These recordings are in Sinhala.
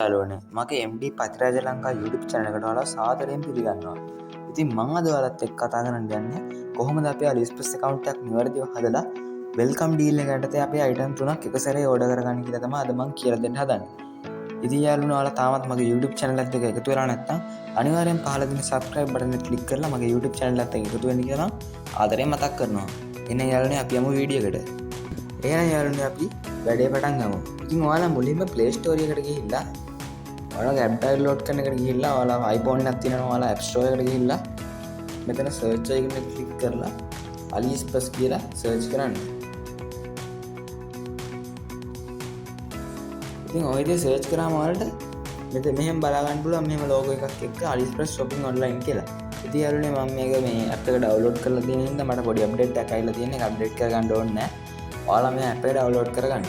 යාළුවනේ මගේ MD Pathiraja Lanka YouTube channel එකට ඔයාලා සාදරයෙන් පිළිගන්නවා. ඉතින් මම අද ඔයාලත් එක්ක කතා කරන්න යන්නේ කොහොමද අපි AliExpress account එකක් නිවැරදිව හදලා welcome deal එක යටතේ අපේ item තුනක් එක සැරේ order කරගන්න කියලා තමයි අද මම කියලා දෙන්න හදන්නේ. ඉතින් යාළුවනේ ඔයාලා තාමත් මගේ YouTube channel එකත් එක්ක එකතු වෙලා නැත්නම් අනිවාර්යෙන් පහළ තියෙන subscribe button එක click කරලා මගේ YouTube channel එකත් එක්ක එකතු වෙන්න කියලා ආදරයෙන් මතක් කරනවා. එහෙනම් යාළුවනේ අපි යමු වීඩියෝ එකට. එහෙනම් යාළුවනේ අපි වැඩේ පටන් ගමු. ඉතින් ඔයාලා මුලින්ම Play Store එකට ගිහිල්ලා ඔයාලා app download කරන එකට ගිහිල්ලා ඔයාලා iPhone එකක් තියෙනවා ඔයාලා App Store එකට ගිහිල්ලා මෙතන search එකකින් click කරලා AliExpress කියලා search කරන්න. ඉතින් ඔය විදිහට search කරාම ඔයාලට මෙතන මෙහෙම බලා ගන්න පුළුවන් මෙහෙම logo එකක් එක්ක AliExpress shopping online කියලා. ඉතින් යාළුවනේ මම මේක මේ app එක download කරලා තියෙන හින්දා මට පොඩි update එකක් ඇවිල්ලා තියෙන එක update කරගන්න ඕනේ නැහැ. ඔයාලා මේ app එක download කරගන්න.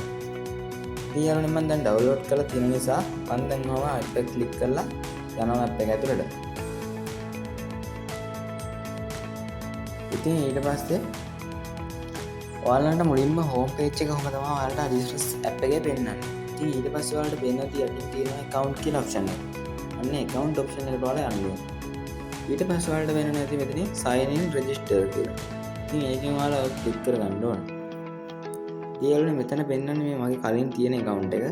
ඉතින් යාළුවනේ මම දැන් download කරලා තියෙන නිසා මම දැන් app එක click කරලා යනවා app එක ඇතුළට. ඉතින් ඊට පස්සේ ඔයාලන්ට මුලින්ම home page එක කොහොම තමයි ඔයාලට AliExpress app එකේ පෙන්නන්නේ. ඉතින් ඊට පස්සේ ඔයාලට පේනවා යටින් තියෙන account කියන option එක. අන්න account option එකට ඔයාලා යන්න ඕනේ. ඊට පස්සේ ඔයාලට වෙන නැති මෙතන sign in register කියලා. ඉතින් ඒකෙන් ඔයාලා click කරගන්න ඕනේ. ඊළඟට මෙතන පෙන්නන්නේ මේ මගේ කලින් තියෙන account එක.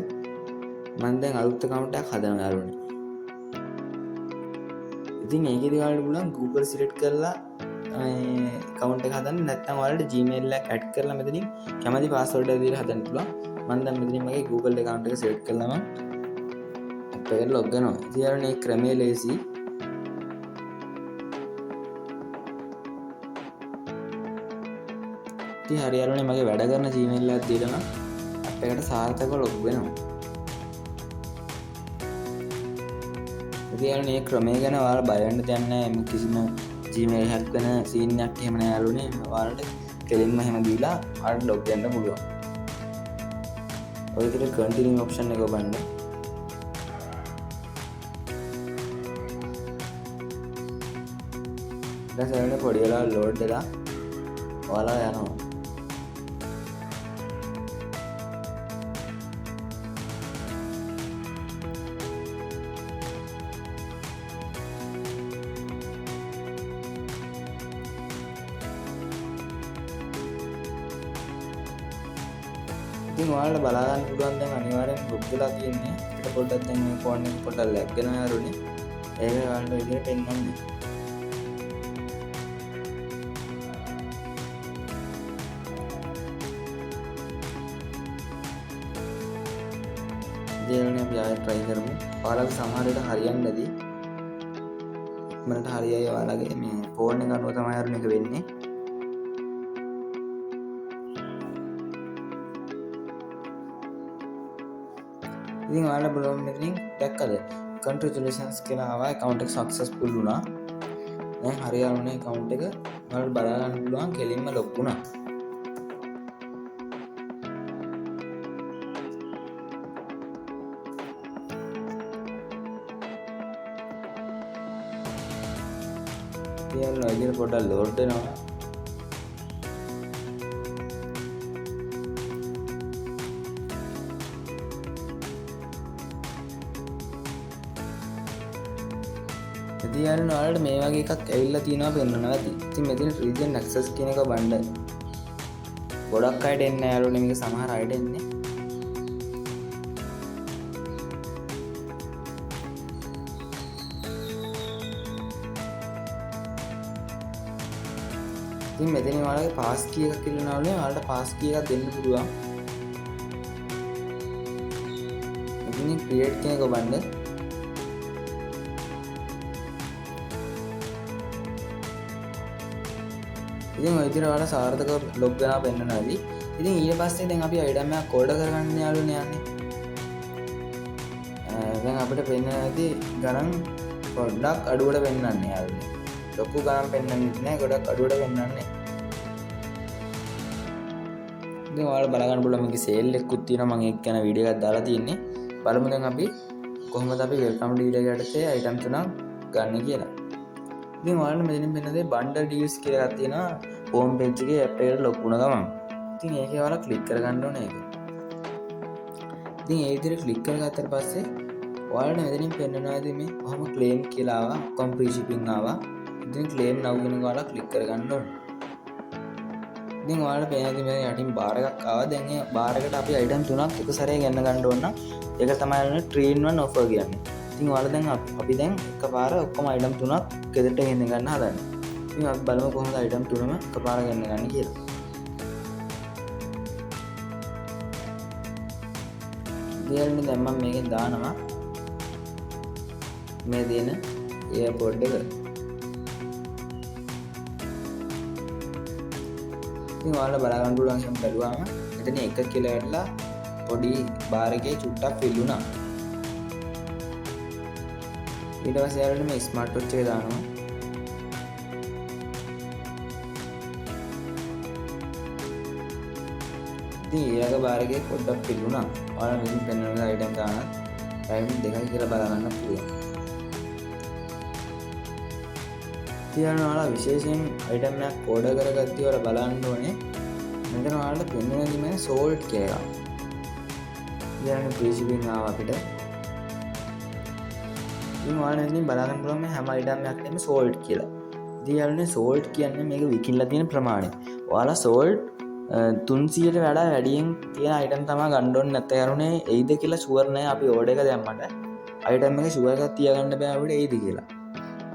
මම දැන් අලුත් account එකක් හදනවා යාළුවනේ. ඉතින් ඒකේදී ඔයාලට පුළුවන් Google select කරලා account එක හදන්න නැත්නම් ඔයාලට Gmail එක add කරලා මෙතනින් කැමති password එක දීලා හදන්න පුළුවන්. මම දැන් මෙතනින් මගේ Google account එක select කරලා මම app එකට log වෙනවා. ඉතින් යාළුවනේ මේ ක්‍රමයේ ලේසි. ඉතින් හරි යාළුවනේ මගේ වැඩ කරන Gmail එකක් දීලා නම් app එකට සාර්ථකව log වෙනවා. ඉතින් යාළුවනේ මේ ක්‍රමය ගැන ඔයාලා බය වෙන්න දෙයක් නැහැ. කිසිම Gmail hack වෙන scene එකක් එහෙම නෑ යාළුවනේ. ඔයාලට කෙලින්ම එහෙම දීලා ඔයාලට log වෙන්න පුළුවන්. ඔය විදිහට continue option එක ඔබන්න. ඊට පස්සේ පොඩි වෙලා load වෙලා ඔයාලා යනවා. ඉතින් ඔයාලට බලා ගන්න පුළුවන් දැන් අනිවාර්යෙන් log වෙලා තියෙන්නේ. ඒක පොඩ්ඩක් දැන් මේ ෆෝන් එක පොඩ්ඩක් lag වෙනවා යාළුවනේ. ඒක ඔයාලට විදිහට පෙන්නන්නේ. ඉතින් අපි ආයෙත් try කරමු. ඔයාලගේ සමහර විට හරියන්නේ නැති. මට හරියයි ඔයාලගේ මේ ෆෝන් එක අනුව තමයි යාළුවනේ මේක වෙන්නේ. ඉතින් ඔයාලා බලමු මෙතනින් දැක්කද congratulations කියලා ආවා account එක successful වුණා. දැන් හරියන්නේ account එක ඔයාලට බලා ගන්න පුළුවන් කෙලින්ම log වුණා. ඉතින් ඔයාලා පොඩ්ඩක් load වෙනවා. ඉතින් යාළුවනේ ඔයාලට මේ වගේ එකක් ඇවිල්ලා තියෙනවා පෙන්නනවා ඇති. ඉතින් මෙතන region access කියන එක බණ්ඩ. ගොඩක් අයට එන්නේ නැහැ යාළුවනේ මේක සමහර අයට එන්නේ. ඉතින් මෙතන ඔයාලගේ pass key එකක් ඉල්ලනවානේ ඔයාලට pass key එකක් දෙන්න පුළුවන්. ඉතින් create කියන එක බණ්ඩ. ඉතින් ඔය විදිහට ඔයාලා සාර්ථකව log වෙනවා පෙන්නනවාදී. ඉතින් ඊට පස්සේ දැන් අපි item එකක් order කරගන්න යාළුවනේ යන්නේ. දැන් අපිට පෙන්නනවාදී ගණන් පොඩ්ඩක් අඩුවට පෙන්නන්නේ යාළුවනේ. ලොකු ගණන් පෙන්නන්නේ නැහැ ගොඩක් අඩුවට පෙන්නන්නේ. ඉතින් ඔයාලා බලා ගන්න පුළුවන් මේකේ sale එකකුත් තියෙනවා මම ඒක ගැන වීඩියෝ එකක් දාලා තියෙන්නේ. බලමු දැන් අපි කොහොමද අපි welcome deal එක යටතේ item තුනක් ගන්න කියලා. ඉතින් ඔයාලට මෙතනින් පෙන්නන්නේ bundle deals කියලා එකක් තියෙනවා home page එකේ app එකට log වුණ ගමන්. ඉතින් ඒකේ ඔයාලා click කරගන්න ඕනේ ඒක. ඉතින් ඒ විදිහට click කරගත්තට පස්සේ ඔයාලට මෙතනින් පෙන්නනවාද මේ කොහොම ක්ලේම් කියලා ආවා ඔක්කොම ෆ්‍රී shipping ආවා. ඉතින් ක්ලේම් now කියන එක ඔයාලා ක්ලික් කරගන්න ඕනේ. ඉතින් ඔයාලට පේනවා මේ යටින් බාර් එකක් ආවා. දැන් මේ බාර් එකට අපි item 3ක් එක සැරේ ගන්න ගන්න ඕන නම් ඒක තමයි 3 in 1 offer කියන්නේ. ඉතින් ඔයාලා දැන් අපි දැන් එකපාර ඔක්කොම item 3ක් ගෙදරට ගෙන්න ගන්න හදන්නේ. ඉතින් අපි බලමු කොහොමද item 3ම එකපාර ගෙන්න ගන්න කියලා. ඉතින් දැන් මම මේකෙන් දානවා මේ දෙන එයාපෝඩ් එක. ඉතින් ඔයාලා බලා ගන්න පුළුවන් එහෙම බැලුවාම මෙතන 1 කියලා ඇట్లా පොඩි බාර් එකේ චුට්ටක් ෆිල් වුණා. ඊට පස්සේ යාළුවනේ මේ ස්මාර්ට් වොච් එක දානවා. ඉතින් ඊළඟ බාර් එකේ පොඩ්ඩක් ෆිල් වුණා. ඔයාලා මෙතන පෙන්වන item ගන්න ටයිම් 2යි කියලා බලා ගන්න පුළුවන්. ඉතින් ඔයාලා විශේෂයෙන් item එකක් order කරගත්තා වල බලන්න ඕනේ. මෙතන ඔයාලට පෙන්වන්නේ මේ sold කියලා. ඉතින් free shipping ආව අපිට. ඉතින් ඔයාලා ඉතින් බලා ගන්න පුළුවන් මේ හැම item එකක්ම sold කියලා. ඉතින් යාළුවනේ sold කියන්නේ මේක විකිණලා තියෙන ප්‍රමාණය. ඔයාලා sold 300ට වඩා වැඩියෙන් තියෙන item තමයි ගන්න ඕනේ. නැත්නම් යාළුවනේ එයිද කියලා ෂුවර් නැහැ. අපි order එක දැම්මට item එක ෂුවර් එකක් තියාගන්න බෑ අපිට එයිද කියලා.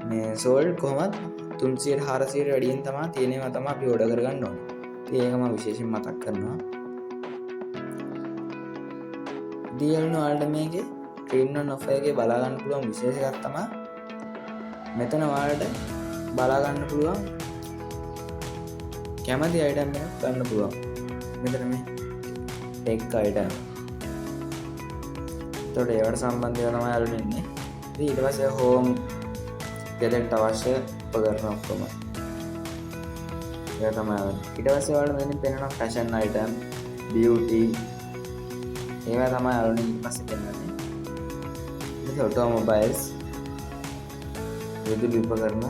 මේ sold කොහොමද 300ට 400ට වැඩියෙන් තමයි තියෙනවා තමයි අපි order කරගන්න ඕනේ. ඉතින් ඒක මම විශේෂයෙන් මතක් කරනවා. ඉතින් යාළුවනේ ඔයාලට මේකේ train on offer එකේ බලා ගන්න පුළුවන් විශේෂ එකක් තමයි මෙතන ඔයාලට බලා ගන්න පුළුවන් කැමති item එකක් ගන්න පුළුවන්. මෙතන මේ tech item. ඒතකොට ඒවට සම්බන්ධව තමයි යාළුවනේ ඉන්නේ. ඉතින් ඊට පස්සේ home ගෙදරට අවශ්‍ය උපකරණ ඔක්කොම. ඒක තමයි. ඊට පස්සේ ඔයාලට මෙතනින් පෙන්නනවා fashion item, beauty. ඒවා තමයි යාළුවනේ ඊට පස්සේ පෙන්නන්නේ. ඉතින් automobiles විදුලි උපකරණ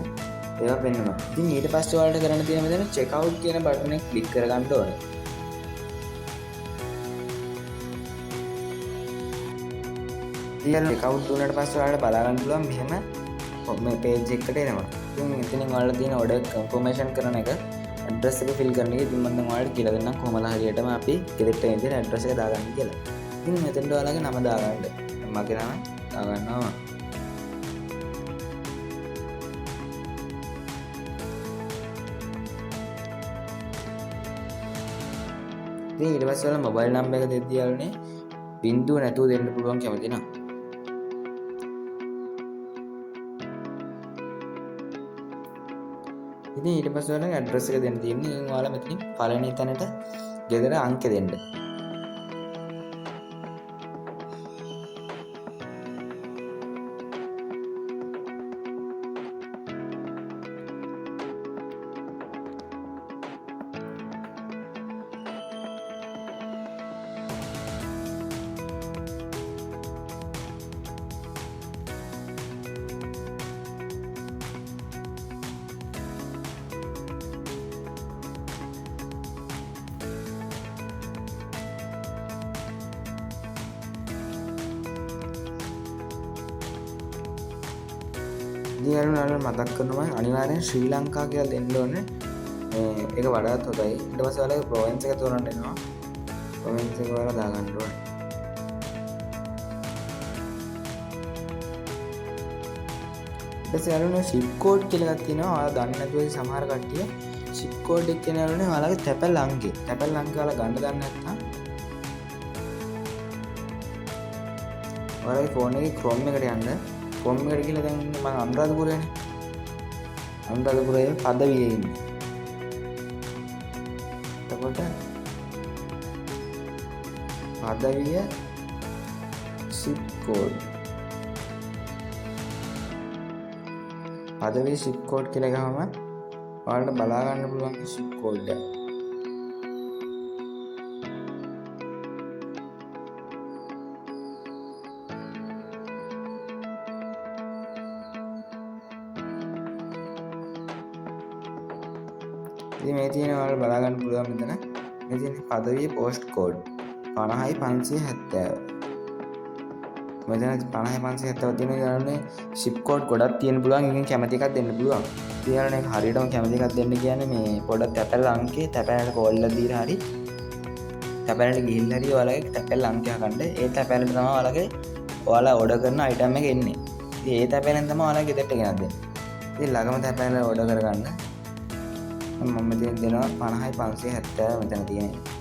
ඒවා පෙන්වනවා. ඉතින් ඊට පස්සේ ඔයාලට කරන්න තියෙන මෙතන check out කියන බටන් එක ක්ලික් කරගන්න ඕනේ. ඉතින් check out දුන්නාට පස්සේ ඔයාලට බලා ගන්න පුළුවන් මෙහෙම මේ page එකට එනවා. ඉතින් එතනින් ඔයාලට තියෙන order confirmation කරන එක address එක fill කරන එක ඉතින් මම දැන් ඔයාලට කියලා දෙන්නම් කොහොමද හරියටම අපි ගෙදරට එන දේ address එක දාගන්න කියලා. ඉතින් මෙතෙන්ට ඔයාලගේ නම දාගන්න. මගේ නම දාගන්නවා. ඉතින් ඊට පස්සේ ඔයාලා mobile number එක දෙද්දී යාළුවනේ බින්දුව නැතුව දෙන්න පුළුවන් කැමති නම්. ඉතින් ඊට පස්සේ ඔයාලගේ address එක දෙන්න තියෙන්නේ. ඉතින් ඔයාලා මෙතනින් පළවෙනි තැනට ගෙදර අංක දෙන්න. ඉතින් මතක් කරනවා අනිවාර්යෙන් ශ්‍රී ලංකා කියලා දෙන්න ඕනේ. ඒක වඩාත් හොඳයි. ඊට පස්සේ ඔයාලගේ ප්‍රොවින්ස් එක තෝරන්න එනවා. ප්‍රොවින්ස් එක ඔයාලා දාගන්න ඕනේ. ඊට පස්සේ යාළුවනේ ship code කියලා එකක් තියෙනවා. ඔයාලා දන්නේ නැතුව සමහර කට්ටිය ship code එක කියන යාළුවනේ ඔයාලගේ තැපැල් අංකය. තැපැල් අංකය ඔයාලා ගන්න දන්නේ නැත්නම් ඔයාලගේ ෆෝන් එකේ Chrome එකට යන්න. Chrome එකට ගිහලා දැන් මම අනුරාධපුරේනේ. අනුරාධපුරයේ පදවියේ ඉන්නේ. එතකොට පදවිය ship code. පදවිය ship code කියලා ගහම ඔයාලට බලා ගන්න පුළුවන් ship code එක. ඉතින් මේ තියෙන ඔයාලට බලා ගන්න පුළුවන් මෙතන මේ තියෙන පදවිය පෝස්ට් කෝඩ් 50570. මෙතන 50 570 තියෙන යාළුවනේ ෂිප් කෝඩ් ගොඩක් තියෙන්න පුළුවන්. එකෙන් කැමති එකක් දෙන්න පුළුවන්. ඉතින් යාළුවනේ හරියටම කැමති එකක් දෙන්න කියන්නේ මේ පොඩක් තැපැල් අංකේ තැපැලට කෝල් එකක් දීලා හරි තැපැලට ගිහිල්ලා හරි ඔයාලගේ තැපැල් අංකය ගන්න. ඒ තැපැලට තමයි ඔයාලා ඕඩර් කරන අයිටම් එක එන්නේ. ඉතින් ඒ තැපැලෙන් තමයි ඔයාලා ගෙදරට ගෙනත් දෙන්නේ. ඉතින් ළඟම තැපැල ඕඩර් කරගන්න. මම මෙතන දෙනවා 50යි 570 මෙතන තියෙන්නේ.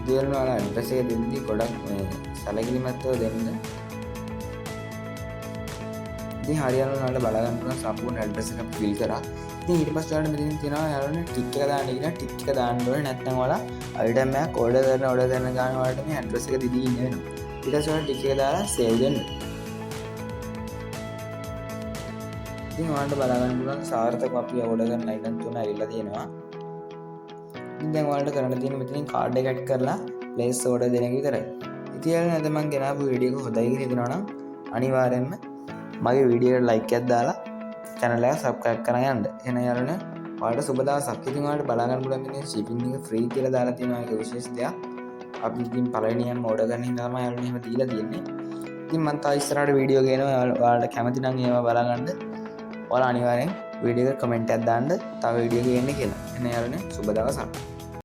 දෙන්න ඔයාලා ඇඩ්‍රස් එක දෙද්දි ගොඩක් මේ සැලකිලිමත්ව දෙන්න. ඉතින් හරියටම ඔයාලට බලා ගන්න පුළුවන් සම්පූර්ණ ඇඩ්‍රස් එක අපි ෆිල් කරා. ඉතින් ඊට පස්සේ ඔයාලට මෙතන තියෙනවා යාළුවනේ ටික් එක දාන්න කියලා. ටික් එක දාන්න ඕනේ නැත්නම් ඔයාලා අයිටම් එකක් ඕඩර් කරන ගාන ඔයාලට මේ ඇඩ්‍රස් එක දීදී ඉන්න වෙනවා. ඊට පස්සේ ඔයාලා ටික් එක දාලා සේව් දෙන්න. ඉතින් ඔයාලට බලා ගන්න පුළුවන් සාර්ථකව අපි ඕඩර් කරන අයිටම් තුන ඇවිල්ලා තියෙනවා. දැන් ඔයාලට කරන්න තියෙන මෙතනින් කාඩ් එක ඇඩ් කරලා ප්ලේස් ඕඩර් දෙන එක විතරයි. ඉතින් යාළුවනේ අද මම ගෙනාපු වීඩියෝ එක හොඳයි කියලා හිතනවා නම් අනිවාර්යෙන්ම මගේ වීඩියෝ එකට ලයික් එකක් දාලා channel එක subscribe කරන් යන්න. එහෙනම් යාළුවනේ ඔයාලට සුබ දවසක්. ඉතින් ඔයාලට බලා ගන්න පුළුවන් මේ shipping එක free කියලා දාලා තියෙනවා. ඒක විශේෂ දෙයක්. අපි ඉතින් පළවෙනියෙන්ම ඕඩර් කරන හින්දා තමයි යාළුවනේ එහෙම දීලා තියෙන්නේ. ඉතින් මම තා ඉස්සරහට වීඩියෝ ගේනවා. ඔයාලට කැමති නම් ඒවා බලා ගන්න. ඔයාලා අනිවාර්යෙන් වීඩියෝ එකට කමෙන්ට් එකක් දාන්න. තව වීඩියෝ ගේන්න කියලා. එහෙනම් යාළුවනේ සුබ දවසක්.